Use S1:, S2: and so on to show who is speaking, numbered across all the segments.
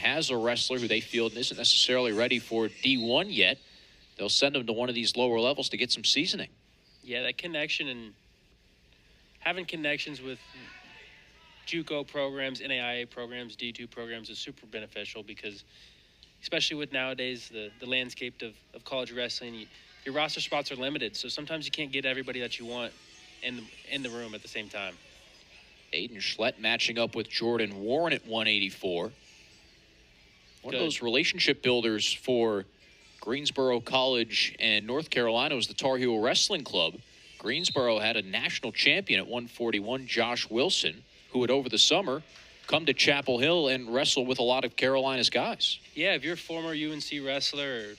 S1: has a wrestler who they feel isn't necessarily ready for D1 yet, they'll send him to one of these lower levels to get some seasoning.
S2: Yeah, that connection and having connections with JUCO programs, NAIA programs, D2 programs is super beneficial because especially with nowadays the landscape of college wrestling, your roster spots are limited. So sometimes you can't get everybody that you want in the room at the same time.
S1: Aidan Schlett matching up with Jordan Warren at 184. One of those relationship builders for Greensboro College and North Carolina was the Tar Heel Wrestling Club. Greensboro had a national champion at 141, Josh Wilson, who would over the summer come to Chapel Hill and wrestle with a lot of Carolina's guys.
S2: Yeah, if you're a former UNC wrestler or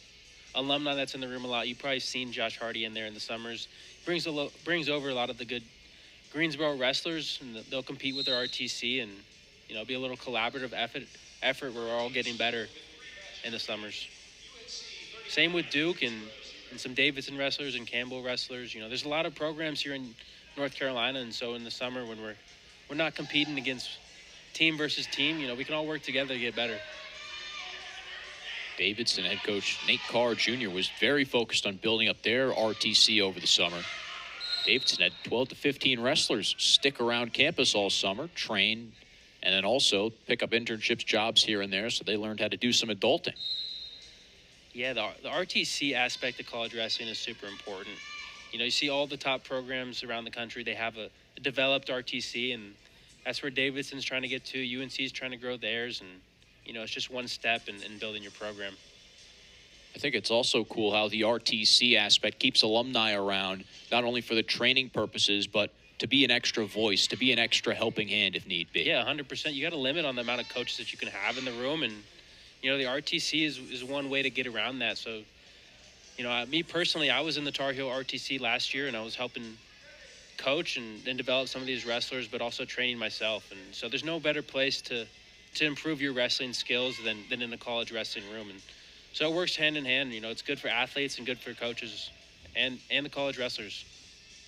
S2: alumni that's in the room a lot, you've probably seen Josh Hardy in there in the summers. Brings over a lot of the good Greensboro wrestlers, and they'll compete with their RTC and, you know, be a little collaborative effort where we're all getting better in the summers. Same with Duke and some Davidson wrestlers and Campbell wrestlers. You know, there's a lot of programs here in North Carolina, and so in the summer when we're not competing against team versus team, you know, we can all work together to get better.
S1: Davidson head coach Nate Carr Jr. was very focused on building up their RTC over the summer. Davidson had 12 to 15 wrestlers stick around campus all summer, train, and then also pick up internships, jobs here and there, so they learned how to do some adulting.
S2: Yeah, the RTC aspect of college wrestling is super important. You know, you see all the top programs around the country, they have a developed RTC, and that's where Davidson's trying to get to. UNC's trying to grow theirs, and, you know, it's just one step in building your program.
S1: I think it's also cool how the RTC aspect keeps alumni around, not only for the training purposes, but to be an extra voice, to be an extra helping hand if need be.
S2: Yeah, 100%. You got a limit on the amount of coaches that you can have in the room, and, you know, the RTC is one way to get around that. So, you know, me personally, I was in the Tar Heel RTC last year, and I was helping coach and develop some of these wrestlers, but also training myself. And so there's no better place to improve your wrestling skills than in a college wrestling room. And so it works hand in hand. You know, it's good for athletes and good for coaches and the college wrestlers.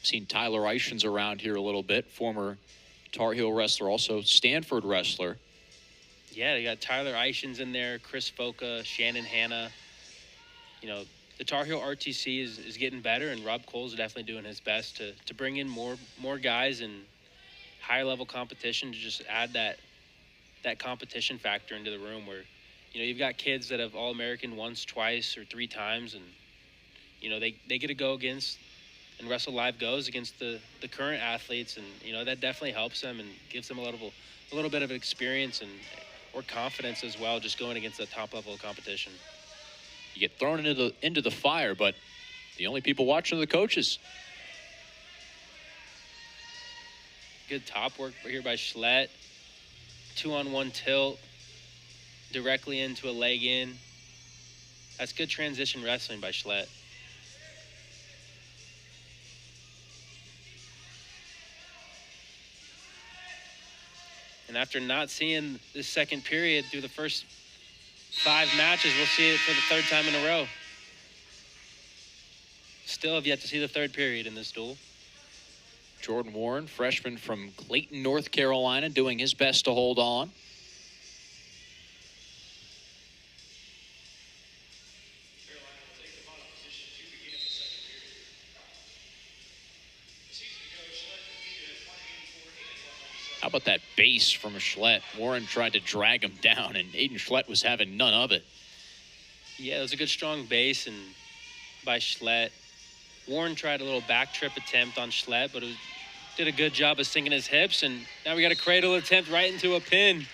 S1: Seen Tyler Eichens around here a little bit, former Tar Heel wrestler, also Stanford wrestler.
S2: Yeah, they got Tyler Eichens in there, Chris Foca, Shannon Hanna. You know, the Tar Heel RTC is getting better, and Rob Cole's definitely doing his best to bring in more guys and higher level competition to just add that competition factor into the room where, you know, you've got kids that have All-American once, twice, or 3 times, and, you know, they get to go against and wrestle live goes against the current athletes, and, you know, that definitely helps them and gives them a little bit of experience or confidence as well, just going against the top level of competition.
S1: You get thrown into the fire, but the only people watching are the coaches.
S2: Good top work here by Schlett. 2-on-1 tilt directly into a leg in. That's good transition wrestling by Schlett. And after not seeing this second period through the first 5 matches, we'll see it for the 3rd time in a row. Still have yet to see the 3rd period in this duel.
S1: Jordan Warren, freshman from Clayton, North Carolina, doing his best to hold on. How about that base from Schlett? Warren tried to drag him down, and Aidan Schlett was having none of it.
S2: Yeah, it was a good strong base and by Schlett. Warren tried a little back trip attempt on Schlett, but did a good job of sinking his hips, and now we got a cradle attempt right into a pin.